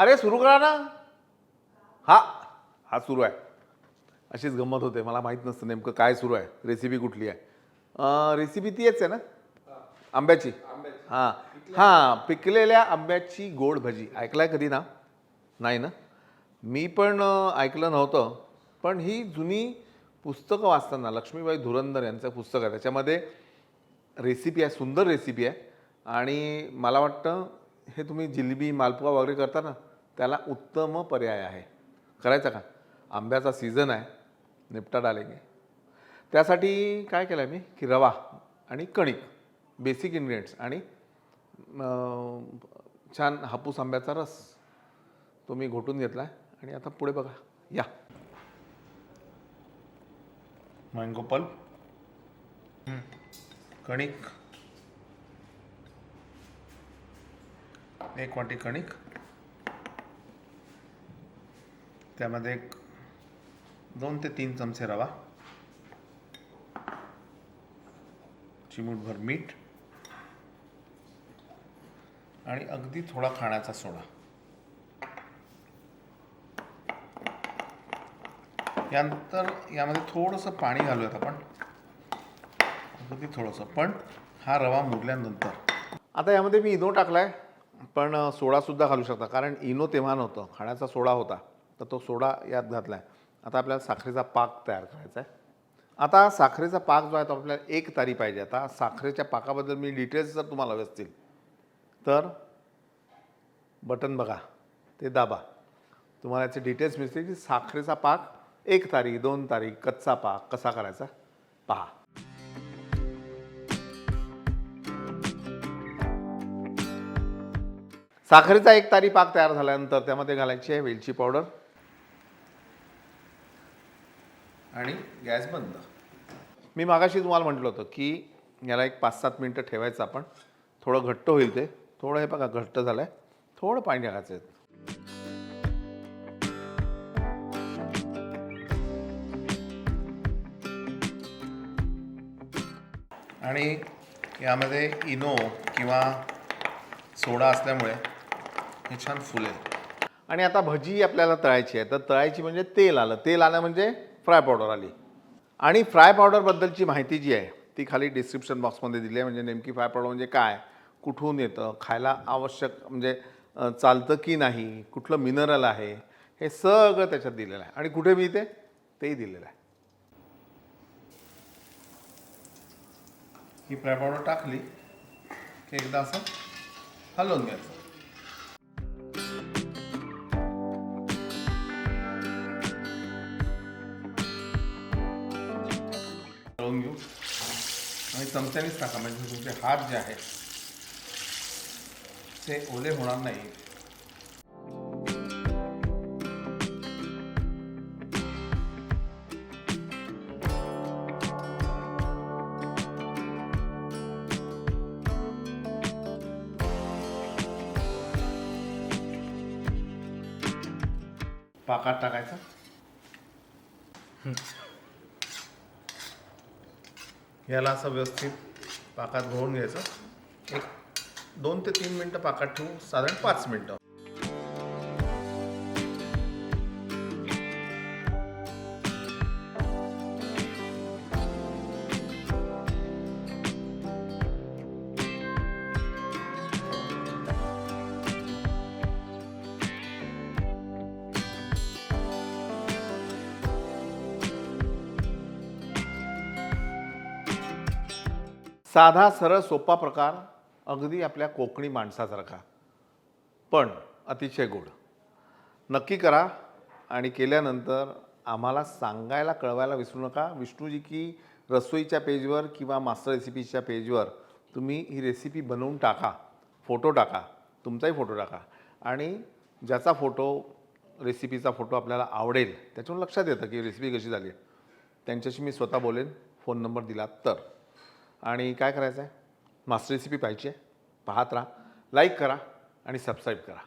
अरे सुरू करा ना. हा हा सुरू आहे. अशीच गंमत होते, मला माहीत नसतं नेमकं काय सुरू आहे, रेसिपी कुठली आहे. रेसिपी तीच आहे ना, आंब्याची. हां हां, पिकलेल्या आंब्याची गोड भजी. ऐकलाय कधी ना? नाही ना. मी पण ऐकलं नव्हतं. पण ही जुनी पुस्तकं वाचताना लक्ष्मीबाई धुरंधर यांचं पुस्तक आहे, त्याच्यामध्ये रेसिपी आहे, सुंदर रेसिपी आहे. आणि मला वाटतं हे तुम्ही जिलेबी मालपुआ वगैरे करता ना, त्याला उत्तम पर्याय आहे. करायचा का? आंब्याचा सीझन आहे, निपटा डालेंगे. त्यासाठी काय केलं आहे मी की रवा आणि कणिक, बेसिक इन्ग्रेडियंट्स, आणि छान हापूस आंब्याचा रस तो मी घोटून घेतला आहे. आणि आता पुढे बघा, या. मँगो पल्प, कणिक, 1 वाटी कणिक, त्यामध्ये 2 ते 3 चमचे रवा, चिमूटभर मीठ आणि अगदी थोडा खाण्याचा सोडा. यानंतर यामध्ये थोडंसं पाणी घालूयात आपण, अगदी थोडंसं. पण हा रवा मुरल्यानंतर आता यामध्ये मी इनो टाकला आहे, पण सोडासुद्धा घालू शकता, कारण इनो तेव्हा नव्हतं, खाण्याचा सोडा होता, तर तो सोडा यात घातला आहे. आता आपल्याला साखरेचा पाक तयार करायचा आहे. आता साखरेचा पाक जो आहे तो आपल्याला 1 तारी पाहिजे. आता साखरेच्या पाकाबद्दल मी डिटेल्स जर तुम्हाला हवे असतील तर बटन बघा, ते दाबा. तुम्हाला याचे डिटेल्स मिळतील की साखरेचा पाक 1 तारी, 2 तारी, कच्चा पाक कसा करायचा पहा. साखरेचा 1 तारी पाक तयार झाल्यानंतर त्यामध्ये घालायची आहे वेलची पावडर आणि गॅस बंद. मी मागाशी तुम्हाला म्हटलं होतं की याला एक 5-7 मिनटं ठेवायचं आपण, थोडं घट्ट होईल ते. थोडं हे बघा घट्ट झालं आहे, थोडं पाणी टाकायचं आहे. आणि यामध्ये इनो किंवा सोडा असल्यामुळे हे छान फुलेल. आणि आता भजी आपल्याला तळायची आहे, तर तळायची म्हणजे तेल आलं. तेल आलं म्हणजे फ्राय पावडर आली. आणि फ्राय पावडरबद्दलची माहिती जी आहे ती खाली डिस्क्रिप्शन बॉक्समध्ये दिली आहे. म्हणजे नेमकी फ्राय पावडर म्हणजे काय, कुठून येतं, खायला आवश्यक म्हणजे चालतं की नाही, कुठलं मिनरल आहे, हे सगळं त्याच्यात दिलेलं आहे. आणि कुठे मिळते तेही दिलेलं आहे. ही फ्राय पावडर टाकली की एकदा असं हलवून घ्यायचं. हलवून घेऊ आणि चमच्यानेच टाका, म्हणजे तुमचे हात जे आहेत ते ओले होणार नाही. पाकात टाकायचं. याला असं व्यवस्थित पाकात घोळून घ्यायचं. एक 2 ते 3 मिनटं पाकात ठेवू, साधारण 5 मिनटं. साधा सरळ सोपा प्रकार, अगदी आपल्या कोकणी माणसासारखा, पण अतिशय गोड. नक्की करा आणि केल्यानंतर आम्हाला सांगायला, कळवायला विसरू नका. विष्णूजी की रसोईच्या पेजवर किंवा मास्टर रेसिपीच्या पेजवर तुम्ही ही रेसिपी बनवून टाका, फोटो टाका, तुमचाही फोटो टाका. आणि ज्याचा फोटो, रेसिपीचा फोटो आपल्याला आवडेल, त्याच्यावर लक्षात येतं की रेसिपी कशी झाली आहे, त्यांच्याशी मी स्वतः बोलेन, फोन नंबर दिला तर. आणि काय करायचं आहे, मास्टर रेसिपी पाहिजे, पाहत राहा, लाईक करा आणि सबस्क्राईब करा.